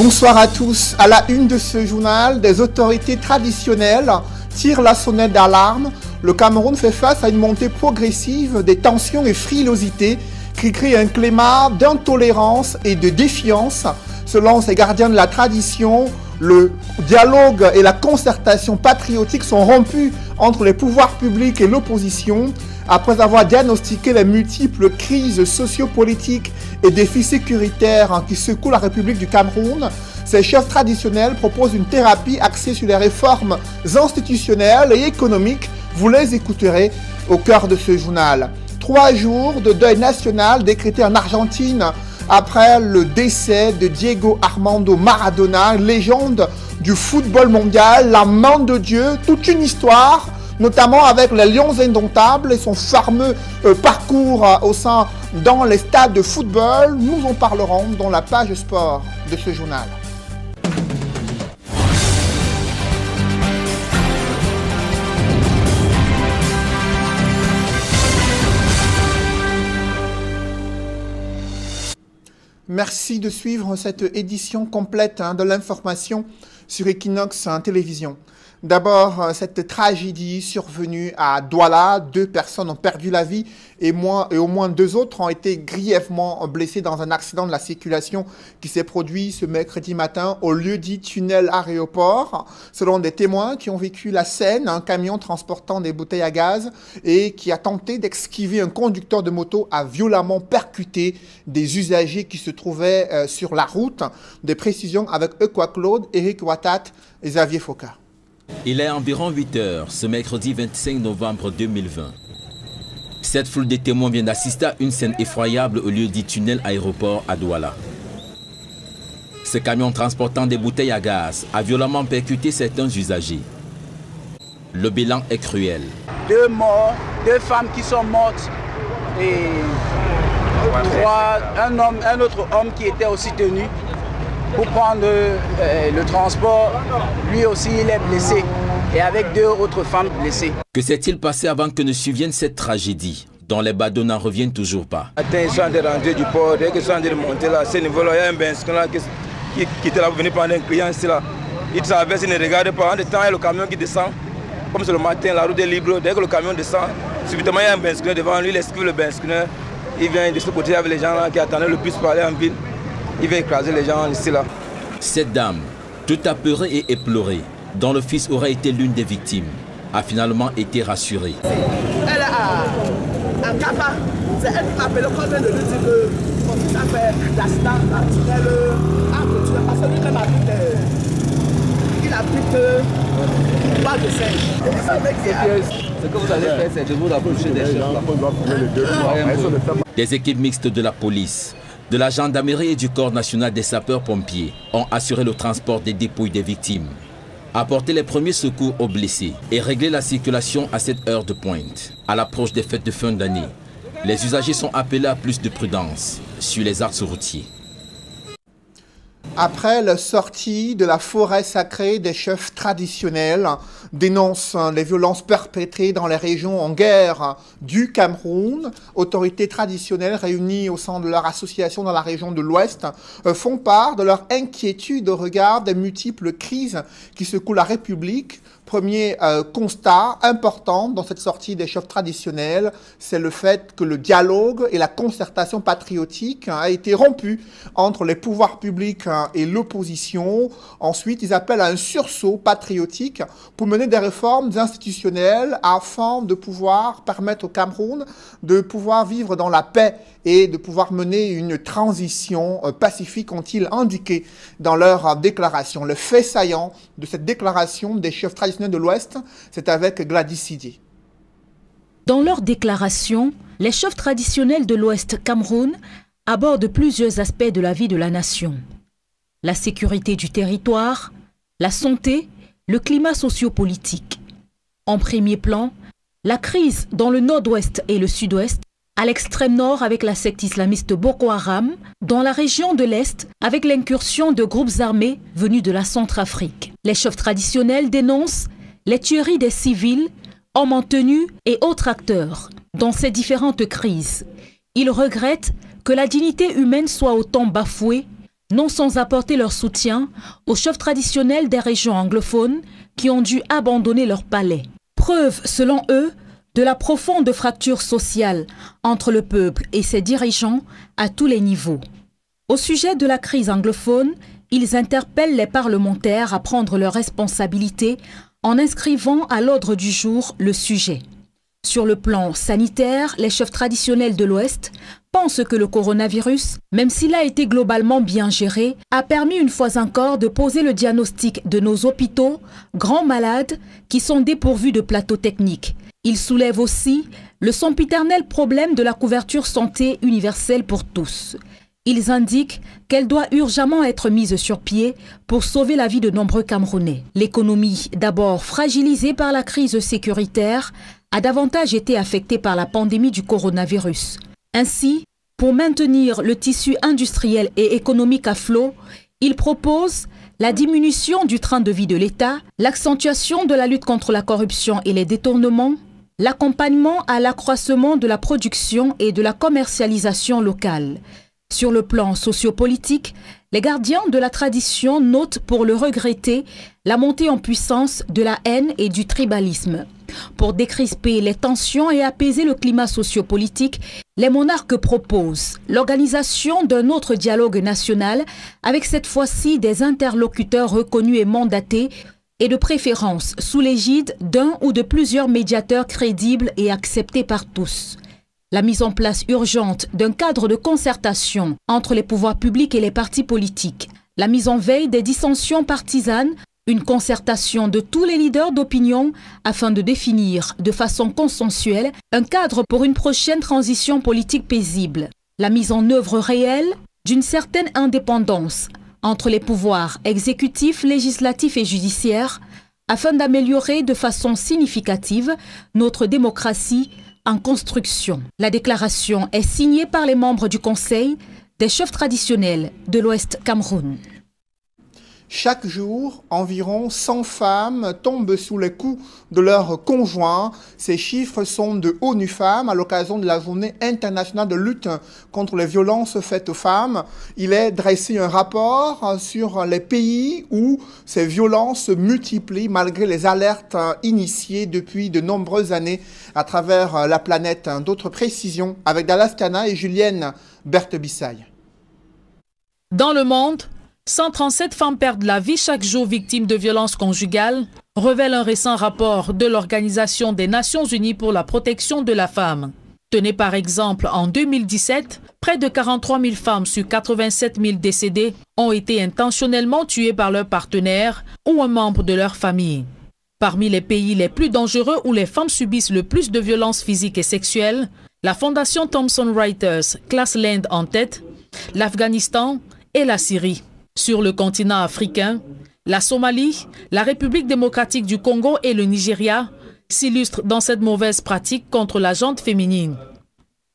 Bonsoir à tous. À la une de ce journal, des autorités traditionnelles tirent la sonnette d'alarme. Le Cameroun fait face à une montée progressive des tensions et frilosités qui créent un climat d'intolérance et de défiance. Selon ces gardiens de la tradition, le dialogue et la concertation patriotique sont rompus entre les pouvoirs publics et l'opposition. Après avoir diagnostiqué les multiples crises sociopolitiques et défis sécuritaires qui secouent la République du Cameroun, ces chefs traditionnels proposent une thérapie axée sur les réformes institutionnelles et économiques. Vous les écouterez au cœur de ce journal. 3 jours de deuil national décrété en Argentine après le décès de Diego Armando Maradona, légende du football mondial, la main de Dieu, toute une histoire, notamment avec les Lions indomptables et son fameux parcours dans les stades de football. Nous en parlerons dans la page sport de ce journal. Merci de suivre cette édition complète de l'information sur Equinox Télévision. D'abord, cette tragédie survenue à Douala. 2 personnes ont perdu la vie et au moins 2 autres ont été grièvement blessées dans un accident de la circulation qui s'est produit ce mercredi matin au lieu dit tunnel aéroport. Selon des témoins qui ont vécu la scène, un camion transportant des bouteilles à gaz et qui a tenté d'esquiver un conducteur de moto a violemment percuté des usagers qui se trouvaient sur la route. Des précisions avec Equa Claude, Eric Watat et Xavier Foka. Il est environ 8 heures, ce mercredi 25 novembre 2020. Cette foule de témoins vient d'assister à une scène effroyable au lieu dit tunnel aéroport à Douala. Ce camion transportant des bouteilles à gaz a violemment percuté certains usagers. Le bilan est cruel. 2 morts, 2 femmes qui sont mortes et un autre homme qui était aussi tenu pour prendre le transport. Lui aussi il est blessé et avec 2 autres femmes blessées. Que s'est-il passé avant que ne survienne cette tragédie dont les badauds n'en reviennent toujours pas? Ils sont en train de rentrer du port, dès qu'ils sont en train de monter là, à ce niveau-là, il y a un benzinc là qui était là pour venir prendre un client ici là. Il traverse, il ne regarde pas, en temps il y a le camion qui descend. Comme c'est le matin, la route est libre, dès que le camion descend, subitement il y a un benzinc devant lui, il esquive le benzinc. Il vient de ce côté avec les gens là qui attendaient le bus pour aller en ville. Il va écraser les gens ici là. Cette dame, toute apeurée et éplorée, dont le fils aurait été l'une des victimes, a finalement été rassurée. Elle a un capa, c'est elle qui m'a appelé quand même de lui dire que son fils a fait l'accident, la tunnel a continué parce que lui-même il habite pas de singe. Ce que vous allez faire, c'est de vous approcher des chefs. Des équipes mixtes de la police, de la gendarmerie et du corps national des sapeurs-pompiers ont assuré le transport des dépouilles des victimes, apporté les premiers secours aux blessés et réglé la circulation à cette heure de pointe. À l'approche des fêtes de fin d'année, les usagers sont appelés à plus de prudence sur les axes routiers. Après la sortie de la forêt sacrée, des chefs traditionnels dénoncent les violences perpétrées dans les régions en guerre du Cameroun. Autorités traditionnelles réunies au sein de leur association dans la région de l'Ouest font part de leur inquiétude au regard des multiples crises qui secouent la République. Premier constat important dans cette sortie des chefs traditionnels, c'est le fait que le dialogue et la concertation patriotique a été rompu entre les pouvoirs publics et l'opposition. Ensuite, ils appellent à un sursaut patriotique pour mener des réformes institutionnelles afin de pouvoir permettre au Cameroun de pouvoir vivre dans la paix et de pouvoir mener une transition pacifique, ont-ils indiqué dans leur déclaration. Le fait saillant de cette déclaration des chefs traditionnels de l'Ouest, c'est avec Gladys Sidier. Dans leur déclaration, les chefs traditionnels de l'Ouest Cameroun abordent plusieurs aspects de la vie de la nation. La sécurité du territoire, la santé, le climat sociopolitique. En premier plan, la crise dans le nord-ouest et le sud-ouest, à l'extrême nord avec la secte islamiste Boko Haram, dans la région de l'Est avec l'incursion de groupes armés venus de la Centrafrique. Les chefs traditionnels dénoncent les tueries des civils, hommes en tenue et autres acteurs. Dans ces différentes crises, ils regrettent que la dignité humaine soit autant bafouée, non sans apporter leur soutien aux chefs traditionnels des régions anglophones qui ont dû abandonner leur palais. Preuve, selon eux, de la profonde fracture sociale entre le peuple et ses dirigeants à tous les niveaux. Au sujet de la crise anglophone, ils interpellent les parlementaires à prendre leurs responsabilités en inscrivant à l'ordre du jour le sujet. Sur le plan sanitaire, les chefs traditionnels de l'Ouest pensent que le coronavirus, même s'il a été globalement bien géré, a permis une fois encore de poser le diagnostic de nos hôpitaux, grands malades, qui sont dépourvus de plateaux techniques. Ils soulèvent aussi le sempiternel problème de la couverture santé universelle pour tous. Ils indiquent qu'elle doit urgemment être mise sur pied pour sauver la vie de nombreux Camerounais. L'économie, d'abord fragilisée par la crise sécuritaire, a davantage été affectée par la pandémie du coronavirus. Ainsi, pour maintenir le tissu industriel et économique à flot, ils proposent la diminution du train de vie de l'État, l'accentuation de la lutte contre la corruption et les détournements, l'accompagnement à l'accroissement de la production et de la commercialisation locale. Sur le plan sociopolitique, les gardiens de la tradition notent pour le regretter la montée en puissance de la haine et du tribalisme. Pour décrisper les tensions et apaiser le climat sociopolitique, les monarques proposent l'organisation d'un autre dialogue national avec cette fois-ci des interlocuteurs reconnus et mandatés et de préférence sous l'égide d'un ou de plusieurs médiateurs crédibles et acceptés par tous. La mise en place urgente d'un cadre de concertation entre les pouvoirs publics et les partis politiques, la mise en veille des dissensions partisanes, une concertation de tous les leaders d'opinion afin de définir de façon consensuelle un cadre pour une prochaine transition politique paisible, la mise en œuvre réelle d'une certaine indépendance entre les pouvoirs exécutifs, législatifs et judiciaires afin d'améliorer de façon significative notre démocratie en construction. La déclaration est signée par les membres du Conseil des chefs traditionnels de l'Ouest Cameroun. Chaque jour, environ 100 femmes tombent sous les coups de leurs conjoints. Ces chiffres sont de ONU Femmes à l'occasion de la journée internationale de lutte contre les violences faites aux femmes. Il est dressé un rapport sur les pays où ces violences se multiplient malgré les alertes initiées depuis de nombreuses années à travers la planète. D'autres précisions avec Dallas Kana et Julienne Berthe-Bissaille. Dans le monde, 137 femmes perdent la vie chaque jour victimes de violences conjugales, révèle un récent rapport de l'Organisation des Nations Unies pour la protection de la femme. Tenez par exemple, en 2017, près de 43 000 femmes sur 87 000 décédées ont été intentionnellement tuées par leur partenaire ou un membre de leur famille. Parmi les pays les plus dangereux où les femmes subissent le plus de violences physiques et sexuelles, la Fondation Thomson Reuters classe l'Inde en tête, l'Afghanistan et la Syrie. Sur le continent africain, la Somalie, la République démocratique du Congo et le Nigeria s'illustrent dans cette mauvaise pratique contre la gente féminine.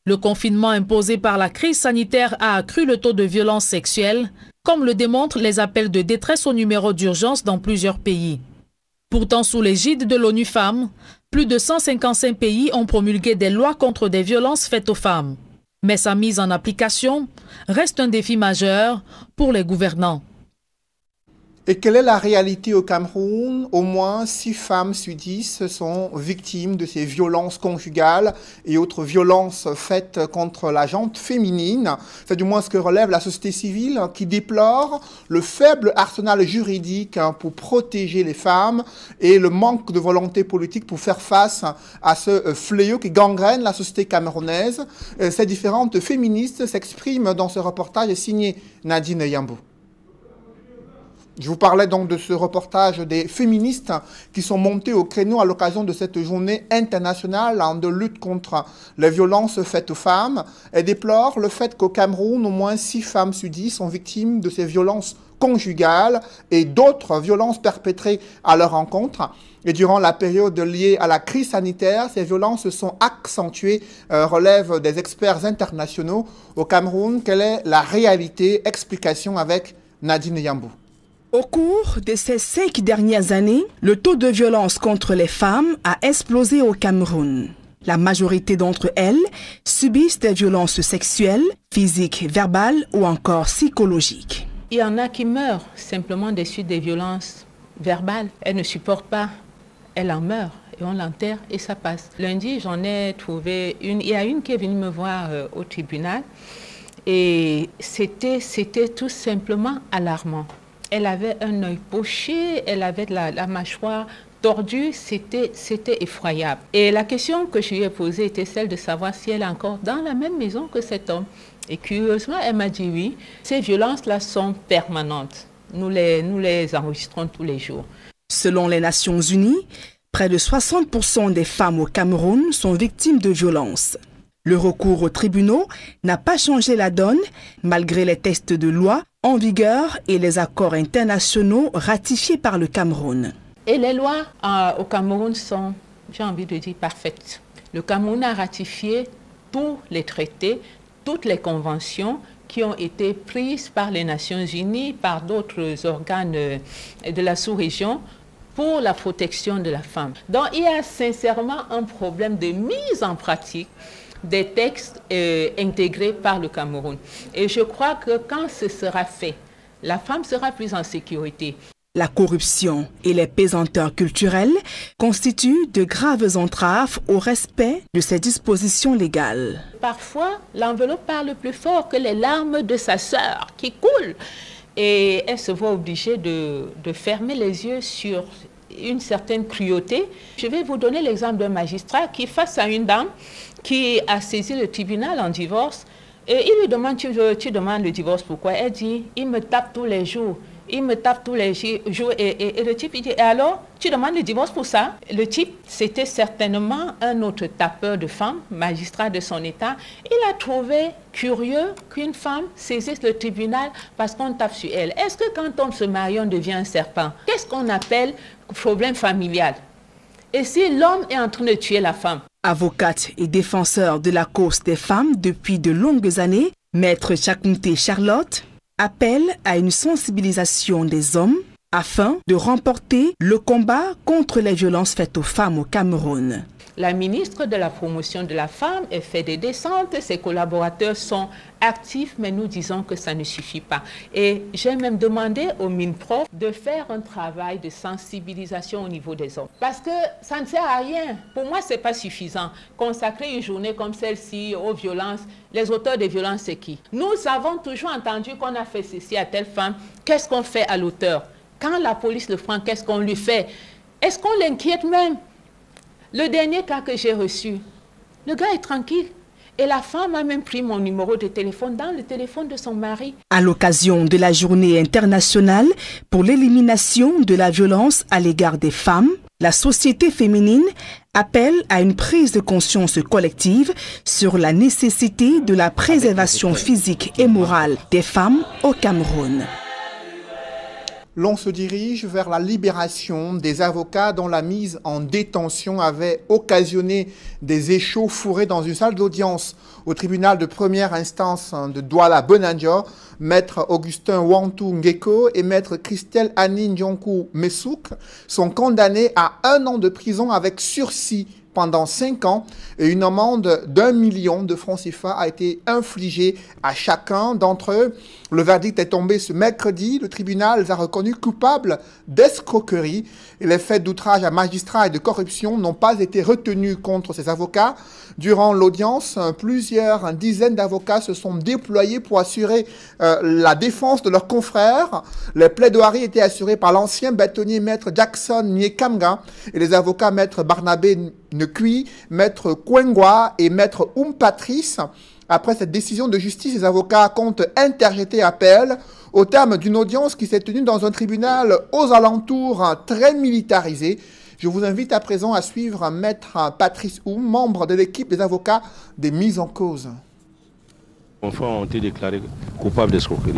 Le confinement imposé par la crise sanitaire a accru le taux de violence sexuelle, comme le démontrent les appels de détresse au numéro d'urgence dans plusieurs pays. Pourtant, sous l'égide de l'ONU Femmes, plus de 155 pays ont promulgué des lois contre des violences faites aux femmes. Mais sa mise en application reste un défi majeur pour les gouvernants. Et quelle est la réalité au Cameroun? Au moins 6 femmes sur 10 sont victimes de ces violences conjugales et autres violences faites contre la gente féminine. C'est du moins ce que relève la société civile qui déplore le faible arsenal juridique pour protéger les femmes et le manque de volonté politique pour faire face à ce fléau qui gangrène la société camerounaise. Ces différentes féministes s'expriment dans ce reportage signé Nadine Yambou. Je vous parlais donc de ce reportage des féministes qui sont montées au créneau à l'occasion de cette journée internationale de lutte contre les violences faites aux femmes. Elles déplorent le fait qu'au Cameroun, au moins 6 femmes sur 10 sont victimes de ces violences conjugales et d'autres violences perpétrées à leur encontre. Et durant la période liée à la crise sanitaire, ces violences se sont accentuées, relèvent des experts internationaux. Au Cameroun, quelle est la réalité? Explication avec Nadine Yambou. Au cours de ces 5 dernières années, le taux de violence contre les femmes a explosé au Cameroun. La majorité d'entre elles subissent des violences sexuelles, physiques, verbales ou encore psychologiques. Il y en a qui meurent simplement des suites des violences verbales. Elles ne supportent pas, elles en meurent et on l'enterre et ça passe. Lundi, j'en ai trouvé une. Il y a une qui est venue me voir au tribunal et c'était tout simplement alarmant. Elle avait un œil poché, elle avait la mâchoire tordue, c'était effroyable. Et la question que je lui ai posée était celle de savoir si elle est encore dans la même maison que cet homme. Et curieusement, elle m'a dit oui. Ces violences-là sont permanentes. Nous les enregistrons tous les jours. Selon les Nations Unies, près de 60% des femmes au Cameroun sont victimes de violences. Le recours aux tribunaux n'a pas changé la donne, malgré les textes de loi en vigueur et les accords internationaux ratifiés par le Cameroun. Et les lois au Cameroun sont, j'ai envie de dire, parfaites. Le Cameroun a ratifié tous les traités, toutes les conventions qui ont été prises par les Nations Unies, par d'autres organes de la sous-région pour la protection de la femme. Donc il y a sincèrement un problème de mise en pratique des textes intégrés par le Cameroun. Et je crois que quand ce sera fait, la femme sera plus en sécurité. La corruption et les pesanteurs culturelles constituent de graves entraves au respect de ces dispositions légales. Parfois, l'enveloppe parle plus fort que les larmes de sa sœur qui coulent. Et elle se voit obligée de fermer les yeux sur une certaine cruauté. Je vais vous donner l'exemple d'un magistrat qui, face à une dame qui a saisi le tribunal en divorce, et il lui demande, tu demandes le divorce, pourquoi? Elle dit, il me tape tous les jours. Il me tape tous les jours et le type il dit, et alors, tu demandes le divorce pour ça? Le type, c'était certainement un autre tapeur de femmes, magistrat de son état. Il a trouvé curieux qu'une femme saisisse le tribunal parce qu'on tape sur elle. Est-ce que quand on se marie, on devient un serpent? Qu'est-ce qu'on appelle problème familial? Et si l'homme est en train de tuer la femme? Avocate et défenseur de la cause des femmes depuis de longues années, Maître Chakunte Charlotte appelle à une sensibilisation des hommes afin de remporter le combat contre les violences faites aux femmes au Cameroun. La ministre de la promotion de la femme a fait des descentes, ses collaborateurs sont actifs, mais nous disons que ça ne suffit pas. Et j'ai même demandé au MINPROF de faire un travail de sensibilisation au niveau des hommes. Parce que ça ne sert à rien. Pour moi, ce n'est pas suffisant. Consacrer une journée comme celle-ci aux violences, les auteurs des violences, c'est qui? Nous avons toujours entendu qu'on a fait ceci à telle femme. Qu'est-ce qu'on fait à l'auteur? Quand la police le prend, qu'est-ce qu'on lui fait? Est-ce qu'on l'inquiète même? Le dernier cas que j'ai reçu, le gars est tranquille. Et la femme a même pris mon numéro de téléphone dans le téléphone de son mari. À l'occasion de la journée internationale pour l'élimination de la violence à l'égard des femmes, la société féminine appelle à une prise de conscience collective sur la nécessité de la préservation physique et morale des femmes au Cameroun. L'on se dirige vers la libération des avocats dont la mise en détention avait occasionné des échauffourées dans une salle d'audience au tribunal de première instance de Douala-Bonadjo. Maître Augustin Wantu Ngeko et maître Christelle Annie Ndjonkou Messouk sont condamnés à 1 an de prison avec sursis pendant 5 ans et une amende d'1 million de francs CFA a été infligée à chacun d'entre eux. Le verdict est tombé ce mercredi. Le tribunal les a reconnus coupables d'escroquerie et les faits d'outrage à magistrat et de corruption n'ont pas été retenus contre ces avocats. Durant l'audience, plusieurs dizaines d'avocats se sont déployés pour assurer la défense de leurs confrères. Les plaidoiries étaient assurées par l'ancien bâtonnier maître Jackson Nyekamga et les avocats maître Barnabé Nekui, maître Kwengwa et maître Patrice. Après cette décision de justice, les avocats comptent interjeter appel au terme d'une audience qui s'est tenue dans un tribunal aux alentours très militarisé. Je vous invite à présent à suivre maître Patrice membre de l'équipe des avocats des mises en cause. Les enfants ont été déclarés coupables d'escroquerie.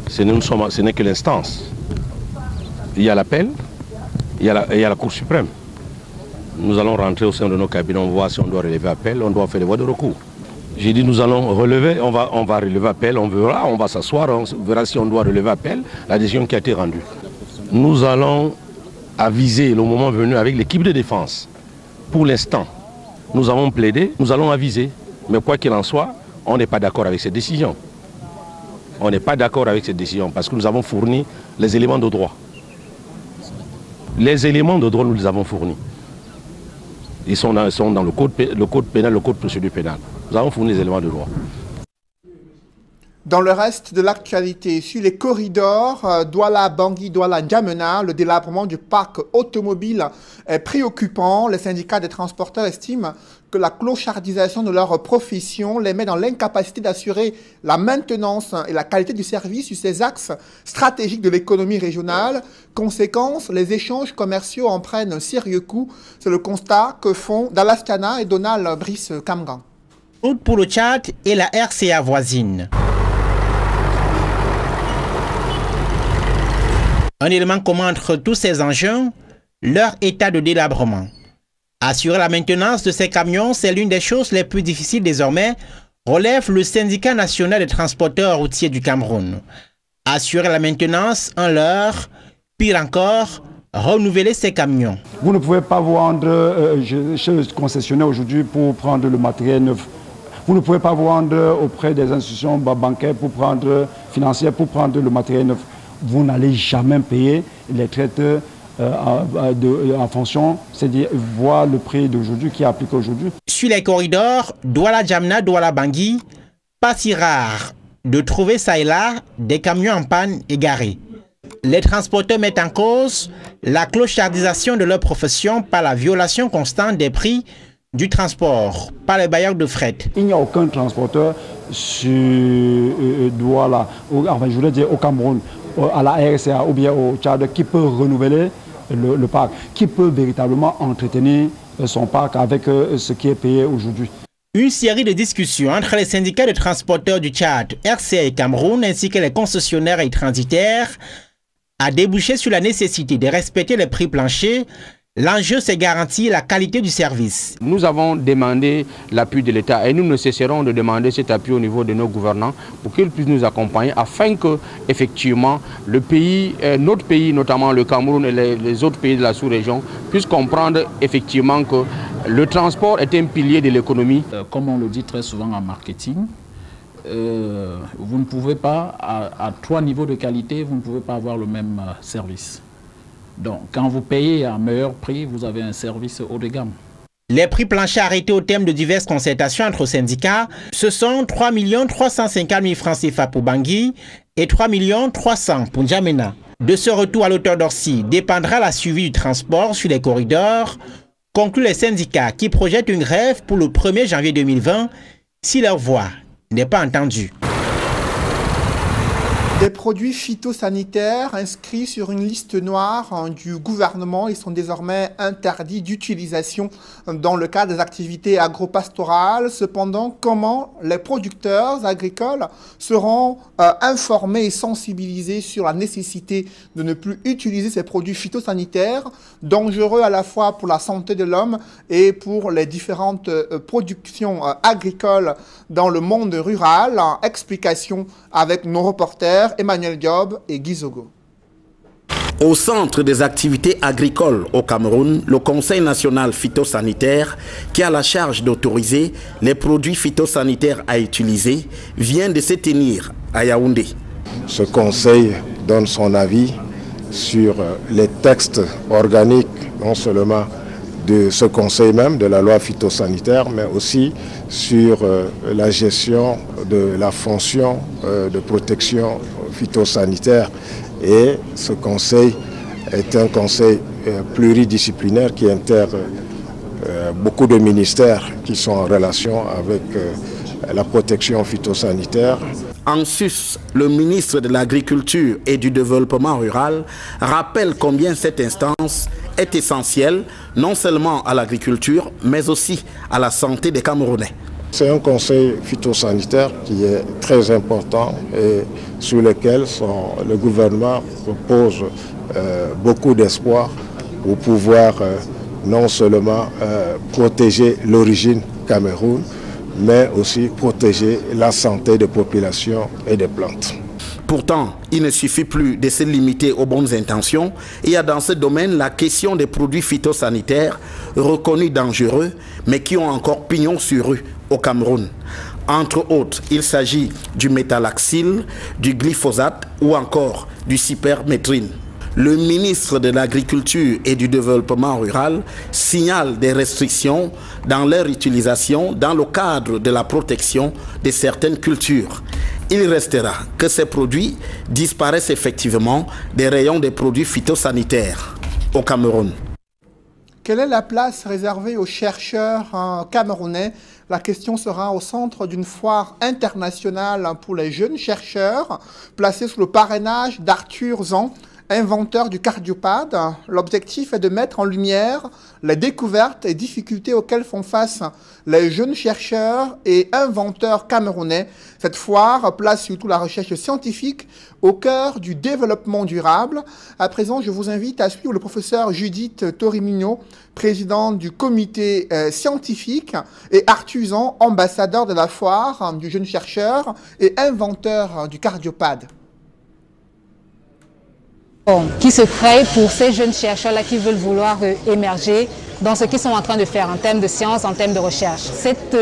Ce n'est que l'instance. Il y a l'appel, il y a la Cour suprême. Nous allons rentrer au sein de nos cabinets, on va voir si on doit relever appel, on doit faire des voies de recours. J'ai dit nous allons relever, on va relever appel, on verra, on va s'asseoir, on verra si on doit relever appel, la décision qui a été rendue. Nous allons aviser le moment venu avec l'équipe de défense. Pour l'instant, nous avons plaidé, nous allons aviser. Mais quoi qu'il en soit, on n'est pas d'accord avec cette décision. On n'est pas d'accord avec cette décision parce que nous avons fourni les éléments de droit. Les éléments de droit, nous les avons fournis. Ils sont dans le code pénal, le code de procédure pénale. Nous avons fourni les éléments de droit. Dans le reste de l'actualité, sur les corridors Douala-Bangui, Douala-N'Djamena, le délabrement du parc automobile est préoccupant. Les syndicats des transporteurs estiment que la clochardisation de leur profession les met dans l'incapacité d'assurer la maintenance et la qualité du service sur ces axes stratégiques de l'économie régionale. Conséquence, les échanges commerciaux en prennent un sérieux coup. C'est le constat que font Dallas Tiana et Donald Brice Kamgan. Route pour le Tchad et la RCA voisine. Un élément commun entre tous ces engins, leur état de délabrement. Assurer la maintenance de ces camions, c'est l'une des choses les plus difficiles désormais, relève le syndicat national des transporteurs routiers du Cameroun. Assurer la maintenance, un leurre, pire encore, renouveler ces camions. Vous ne pouvez pas vendre chez le concessionnaire aujourd'hui pour prendre le matériel neuf. Vous ne pouvez pas vendre auprès des institutions bancaires financières pour prendre le matériel neuf. Vous n'allez jamais payer les traites en fonction, c'est-à-dire voir le prix d'aujourd'hui qui est appliqué aujourd'hui. Sur les corridors Douala-N'Djamena, Douala-Bangui, pas si rare de trouver ça et là des camions en panne égarés. Les transporteurs mettent en cause la clochardisation de leur profession par la violation constante des prix du transport par les bailleurs de fret. Il n'y a aucun transporteur sur Douala, enfin je voulais dire au Cameroun, à la RCA ou bien au Tchad qui peut renouveler le parc, qui peut véritablement entretenir son parc avec ce qui est payé aujourd'hui. Une série de discussions entre les syndicats de transporteurs du Tchad, RCA et Cameroun ainsi que les concessionnaires et transitaires a débouché sur la nécessité de respecter les prix planchers. L'enjeu, c'est garantir la qualité du service. Nous avons demandé l'appui de l'État et nous ne cesserons de demander cet appui au niveau de nos gouvernants pour qu'ils puissent nous accompagner afin que, effectivement, le pays, notre pays, notamment le Cameroun et les autres pays de la sous-région, puissent comprendre effectivement que le transport est un pilier de l'économie. Comme on le dit très souvent en marketing, vous ne pouvez pas, à 3 niveaux de qualité, vous ne pouvez pas avoir le même service. Donc, quand vous payez à un meilleur prix, vous avez un service haut de gamme. Les prix planchers arrêtés au terme de diverses concertations entre syndicats, ce sont 3 350 000 francs CFA pour Bangui et 3 300 000 pour N'Djamena. De ce retour à l'auteur d'Orsi dépendra la suivi du transport sur les corridors, concluent les syndicats qui projettent une grève pour le 1er janvier 2020 si leur voix n'est pas entendue. Des produits phytosanitaires inscrits sur une liste noire du gouvernement, ils sont désormais interdits d'utilisation dans le cadre des activités agropastorales. Cependant, comment les producteurs agricoles seront informés et sensibilisés sur la nécessité de ne plus utiliser ces produits phytosanitaires, dangereux à la fois pour la santé de l'homme et pour les différentes productions agricoles dans le monde rural? Explication avec nos reporters Emmanuel Diop et Guy Zogo. Au centre des activités agricoles au Cameroun, le Conseil national phytosanitaire, qui a la charge d'autoriser les produits phytosanitaires à utiliser, vient de se tenir à Yaoundé. Ce conseil donne son avis sur les textes organiques, non seulement de ce conseil même, de la loi phytosanitaire, mais aussi sur la gestion de la fonction de protection phytosanitaire. Et ce conseil est un conseil pluridisciplinaire qui intègre beaucoup de ministères qui sont en relation avec la protection phytosanitaire. En sus, le ministre de l'Agriculture et du Développement rural rappelle combien cette instance est essentielle, non seulement à l'agriculture, mais aussi à la santé des Camerounais. C'est un conseil phytosanitaire qui est très important et sur lequel le gouvernement repose beaucoup d'espoir pour pouvoir non seulement protéger l'origine Cameroun, mais aussi protéger la santé des populations et des plantes. Pourtant, il ne suffit plus de se limiter aux bonnes intentions. Il y a dans ce domaine la question des produits phytosanitaires reconnus dangereux, mais qui ont encore pignon sur rue au Cameroun. Entre autres, il s'agit du méthallaxyl, du glyphosate ou encore du cyperméthrine. Le ministre de l'Agriculture et du Développement rural signale des restrictions dans leur utilisation dans le cadre de la protection de certaines cultures. Il restera que ces produits disparaissent effectivement des rayons des produits phytosanitaires au Cameroun. Quelle est la place réservée aux chercheurs camerounais? La question sera au centre d'une foire internationale pour les jeunes chercheurs, placée sous le parrainage d'Arthur Zan, inventeur du cardiopad. L'objectif est de mettre en lumière les découvertes et difficultés auxquelles font face les jeunes chercheurs et inventeurs camerounais. Cette foire place surtout la recherche scientifique au cœur du développement durable. À présent, je vous invite à suivre le professeur Judith Torimino, présidente du comité scientifique, et Arthur Zan, ambassadeur de la foire du jeune chercheur et inventeur du cardiopad. Qui se crée pour ces jeunes chercheurs-là qui veulent vouloir émerger dans ce qu'ils sont en train de faire en termes de science, en termes de recherche. Cette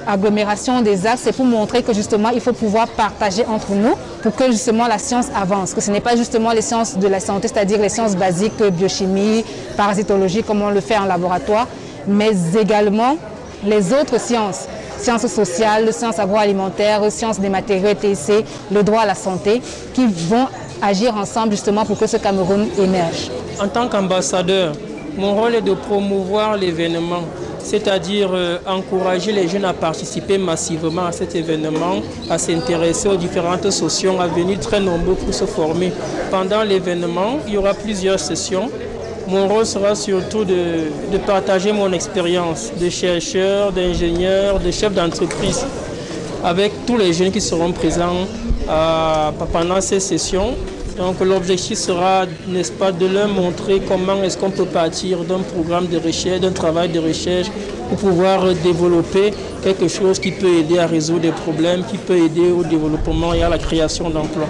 agglomération des axes, c'est pour montrer que justement il faut pouvoir partager entre nous pour que justement la science avance, que ce n'est pas justement les sciences de la santé, c'est-à-dire les sciences basiques, biochimie, parasitologie, comme on le fait en laboratoire, mais également les autres sciences. Sciences sociales, sciences agroalimentaires, sciences des matériaux ETC, le droit à la santé, qui vont agir ensemble justement pour que ce Cameroun émerge. En tant qu'ambassadeur, mon rôle est de promouvoir l'événement, c'est-à-dire encourager les jeunes à participer massivement à cet événement, à s'intéresser aux différentes sessions, à venir très nombreux pour se former. Pendant l'événement, il y aura plusieurs sessions. Mon rôle sera surtout de partager mon expérience de chercheur, d'ingénieur, de chef d'entreprise avec tous les jeunes qui seront présents pendant ces sessions. Donc l'objectif sera, n'est-ce pas, de leur montrer comment est-ce qu'on peut partir d'un programme de recherche, d'un travail de recherche pour pouvoir développer quelque chose qui peut aider à résoudre des problèmes, qui peut aider au développement et à la création d'emplois.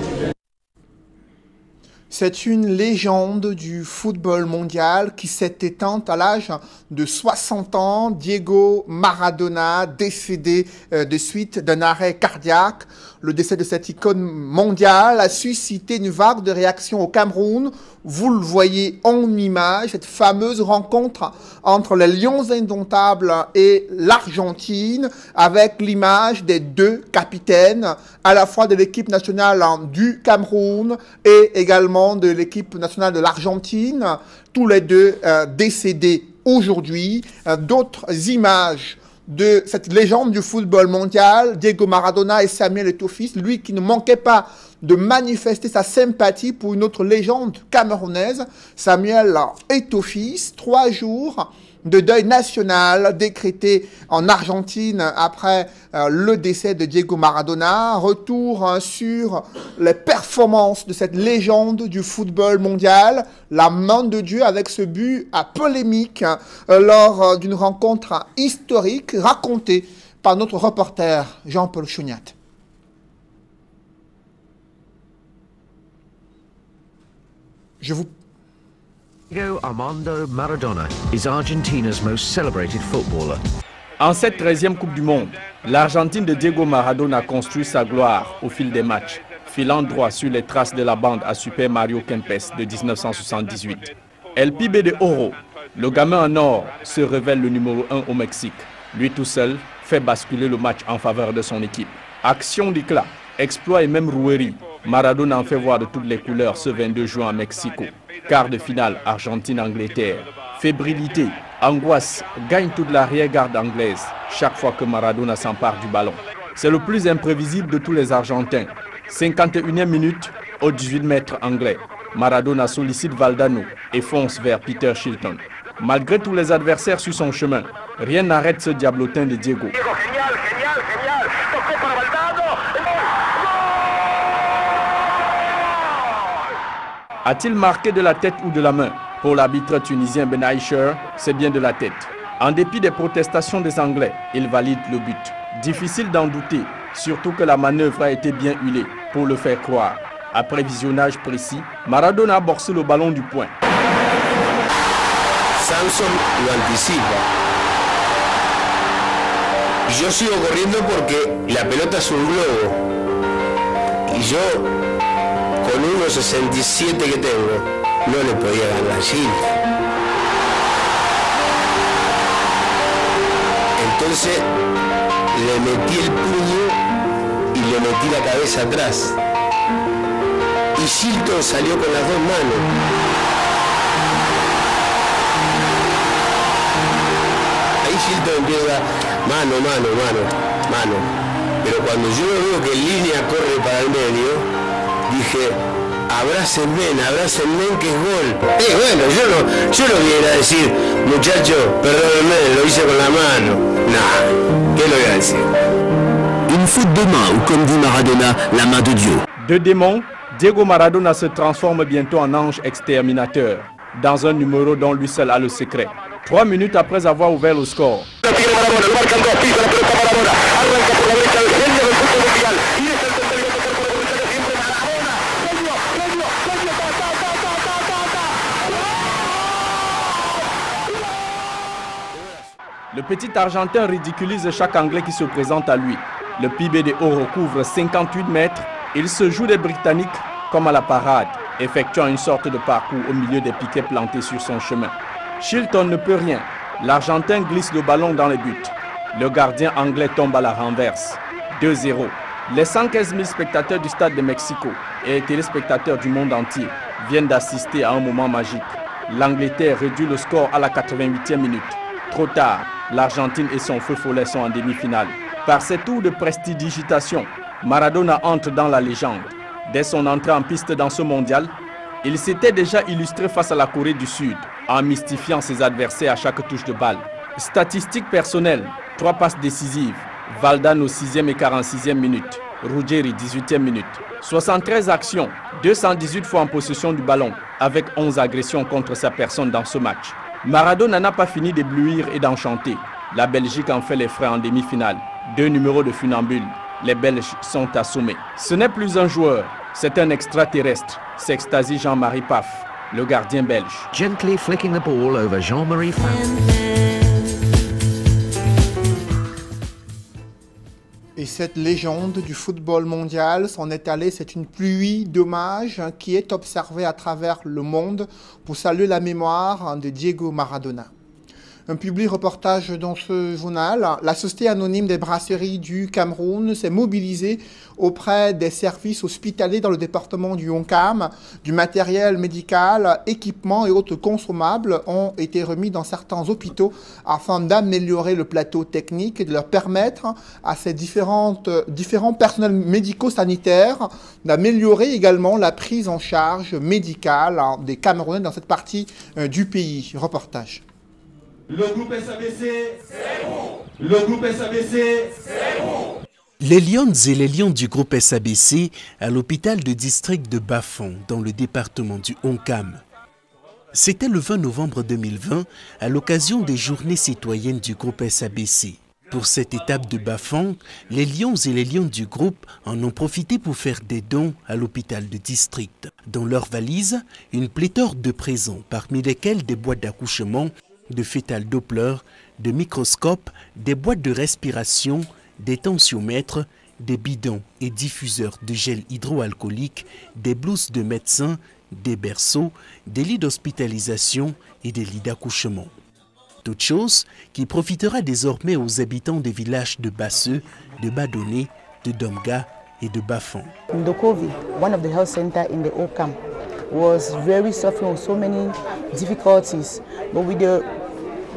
C'est une légende du football mondial qui s'est éteinte à l'âge de 60 ans. Diego Maradona, décédé de suite d'un arrêt cardiaque. Le décès de cette icône mondiale a suscité une vague de réactions au Cameroun. Vous le voyez en image, cette fameuse rencontre entre les Lions indomptables et l'Argentine, avec l'image des deux capitaines, à la fois de l'équipe nationale du Cameroun et également de l'équipe nationale de l'Argentine, tous les deux décédés aujourd'hui. D'autres images de cette légende du football mondial, Diego Maradona et Samuel Eto'o-Fils, lui qui ne manquait pas de manifester sa sympathie pour une autre légende camerounaise, Samuel Eto'o-Fils. 3 jours de deuil national décrété en Argentine après le décès de Diego Maradona. Retour sur les performances de cette légende du football mondial. La main de Dieu avec ce but à polémique lors d'une rencontre historique racontée par notre reporter Jean-Paul Chouniat. Diego Armando Maradona is Argentina's most celebrated footballer. En cette 13e Coupe du Monde, l'Argentine de Diego Maradona construit sa gloire au fil des matchs, filant droit sur les traces de la bande à Super Mario Kempes de 1978. El Pibe de Oro, le gamin en or, se révèle le numéro 1 au Mexique. Lui tout seul fait basculer le match en faveur de son équipe. Action d'éclat, exploit et même rouerie, Maradona en fait voir de toutes les couleurs ce 22 juin à Mexico. Quart de finale Argentine-Angleterre. Fébrilité, angoisse, gagne toute l'arrière-garde anglaise chaque fois que Maradona s'empare du ballon. C'est le plus imprévisible de tous les Argentins. 51e minute au 18 mètres anglais. Maradona sollicite Valdano et fonce vers Peter Shilton. Malgré tous les adversaires sur son chemin, rien n'arrête ce diablotin de Diego. A-t-il marqué de la tête ou de la main? Pour l'arbitre tunisien Ben Aïcher, c'est bien de la tête. En dépit des protestations des Anglais, il valide le but. Difficile d'en douter, surtout que la manœuvre a été bien huilée pour le faire croire. Après visionnage précis, Maradona a borsé le ballon du poing. Samson lo anticipa. Yo sigo corriendo porque la pelota es un globo. Y yo, con 1,67 que tengo, no le podía ganar a Gil. Entonces le metí el puño y le metí la cabeza atrás. Y Shilton salió con las dos manos. Ahí Shilton empieza mano. Pero cuando yo veo que en línea corre para el medio, dije, abrácenme que es gol. Bueno, yo no viera a decir, muchacho, perdónenme, lo hice con la mano. Nah, ¿qué lo voy a decir? Une faute de main ou comme dit Maradona, la main de Dieu. De démon, Diego Maradona se transforme bientôt en ange exterminateur, dans un numéro dont lui seul a le secret. 3 minutes après avoir ouvert le score. Le petit Argentin ridiculise chaque Anglais qui se présente à lui. Le PIB de haut recouvre 58 mètres. Il se joue des Britanniques comme à la parade, effectuant une sorte de parcours au milieu des piquets plantés sur son chemin. Shilton ne peut rien. L'Argentin glisse le ballon dans les buts. Le gardien anglais tombe à la renverse. 2-0. Les 115 000 spectateurs du stade de Mexico et les téléspectateurs du monde entier viennent d'assister à un moment magique. L'Angleterre réduit le score à la 88e minute. Trop tard, l'Argentine et son feu follet sont en demi-finale. Par ses tours de prestidigitation, Maradona entre dans la légende. Dès son entrée en piste dans ce mondial, il s'était déjà illustré face à la Corée du Sud, en mystifiant ses adversaires à chaque touche de balle. Statistiques personnelles, 3 passes décisives, Valdano 6e et 46e minute, Ruggeri 18e minute. 73 actions, 218 fois en possession du ballon, avec 11 agressions contre sa personne dans ce match. Maradona n'a pas fini d'éblouir et d'enchanter. La Belgique en fait les frais en demi-finale. 2 numéros de funambule. Les Belges sont assommés. Ce n'est plus un joueur, c'est un extraterrestre. S'extasie Jean-Marie Paf, le gardien belge. Gently flicking the ball over Jean-Marie Paf. Et cette légende du football mondial s'en est allée, c'est une pluie d'hommages qui est observée à travers le monde pour saluer la mémoire de Diego Maradona. Un public reportage dans ce journal. La Société anonyme des brasseries du Cameroun s'est mobilisée auprès des services hospitaliers dans le département du Honkam. Du matériel médical, équipements et autres consommables ont été remis dans certains hôpitaux afin d'améliorer le plateau technique et de leur permettre à ces différents personnels médico-sanitaires d'améliorer également la prise en charge médicale des Camerounais dans cette partie du pays. Reportage. Le groupe SABC, c'est bon. Le groupe SABC, c'est bon. Les lionnes et les lions du groupe SABC à l'hôpital de district de Bafang, dans le département du Honkam. C'était le 20 novembre 2020, à l'occasion des journées citoyennes du groupe SABC. Pour cette étape de Bafang, les lions et les lions du groupe en ont profité pour faire des dons à l'hôpital de district. Dans leurs valises, une pléthore de présents, parmi lesquels des boîtes d'accouchement, de fétal Doppler, de microscopes, des boîtes de respiration, des tensiomètres, des bidons et diffuseurs de gel hydroalcoolique, des blouses de médecins, des berceaux, des lits d'hospitalisation et des lits d'accouchement. Toute chose qui profitera désormais aux habitants des villages de Basseux, de Badoné, de Domga et de Bafang. Ndokovi, one of the health centers in the Honkam, was very suffering with so many difficulties, but with the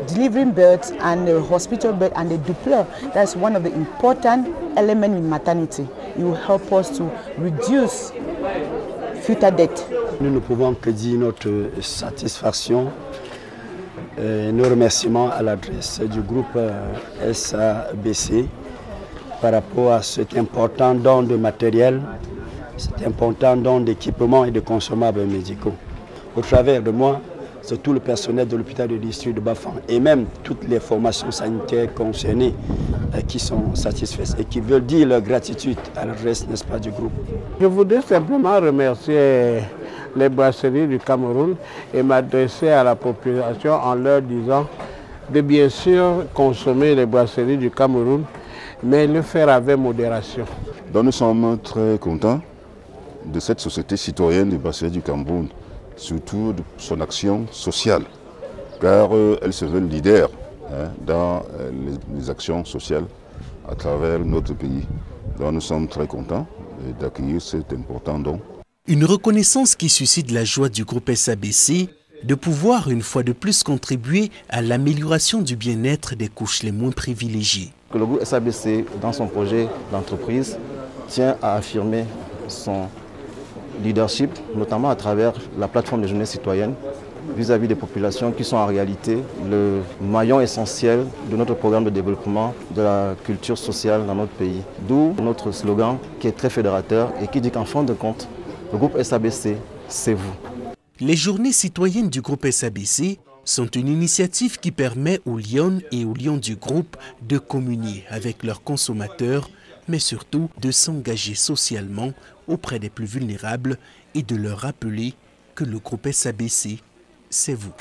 delivering births and the hospital bed and the Doppler, that's one of the important elements in maternity. It will help us to reduce future death. Nous ne pouvons que dire notre satisfaction et nos remerciements à l'adresse du groupe SABC par rapport à cet important don de matériel, cet important don d'équipements et de consommables médicaux. Au travers de moi, c'est tout le personnel de l'hôpital de district de Bafang et même toutes les formations sanitaires concernées qui sont satisfaites et qui veulent dire leur gratitude à l'adresse, n'est-ce pas, du groupe. Je voudrais simplement remercier les brasseries du Cameroun et m'adresser à la population en leur disant de bien sûr consommer les brasseries du Cameroun mais le faire avec modération. Donc nous sommes très contents de cette société citoyenne du bassin du Cameroun, surtout de son action sociale, car elle se veut leader dans les actions sociales à travers notre pays. Donc nous sommes très contents d'accueillir cet important don. Une reconnaissance qui suscite la joie du groupe SABC de pouvoir une fois de plus contribuer à l'amélioration du bien-être des couches les moins privilégiées. Le groupe SABC, dans son projet d'entreprise, tient à affirmer son leadership, notamment à travers la plateforme des journées citoyennes, vis-à-vis des populations qui sont en réalité le maillon essentiel de notre programme de développement de la culture sociale dans notre pays. D'où notre slogan qui est très fédérateur et qui dit qu'en fin de compte, le groupe SABC, c'est vous. Les journées citoyennes du groupe SABC sont une initiative qui permet aux Lionnes et aux Lions du groupe de communier avec leurs consommateurs, mais surtout de s'engager socialement auprès des plus vulnérables et de leur rappeler que le groupe SABC, c'est vous.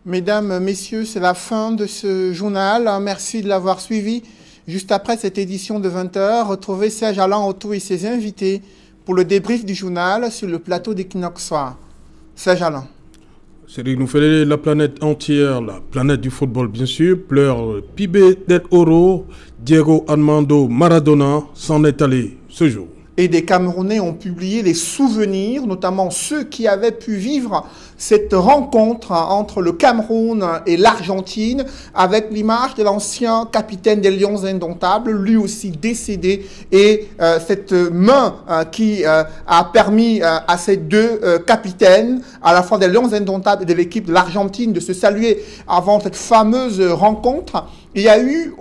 Mesdames, Messieurs, c'est la fin de ce journal. Merci de l'avoir suivi. Juste après cette édition de 20h, retrouvez Serge Alain Otto et ses invités pour le débrief du journal sur le plateau d'Equinox Soir. Serge Alain. C'est-à-dire nous fait la planète entière, la planète du football bien sûr, pleure Pibe del Oro, Diego Armando Maradona s'en est allé ce jour. Et des Camerounais ont publié les souvenirs, notamment ceux qui avaient pu vivre cette rencontre entre le Cameroun et l'Argentine, avec l'image de l'ancien capitaine des Lions Indomptables, lui aussi décédé, et cette main qui a permis à ces deux capitaines, à la fois des Lions Indomptables et de l'équipe de l'Argentine, de se saluer avant cette fameuse rencontre. Il y a eu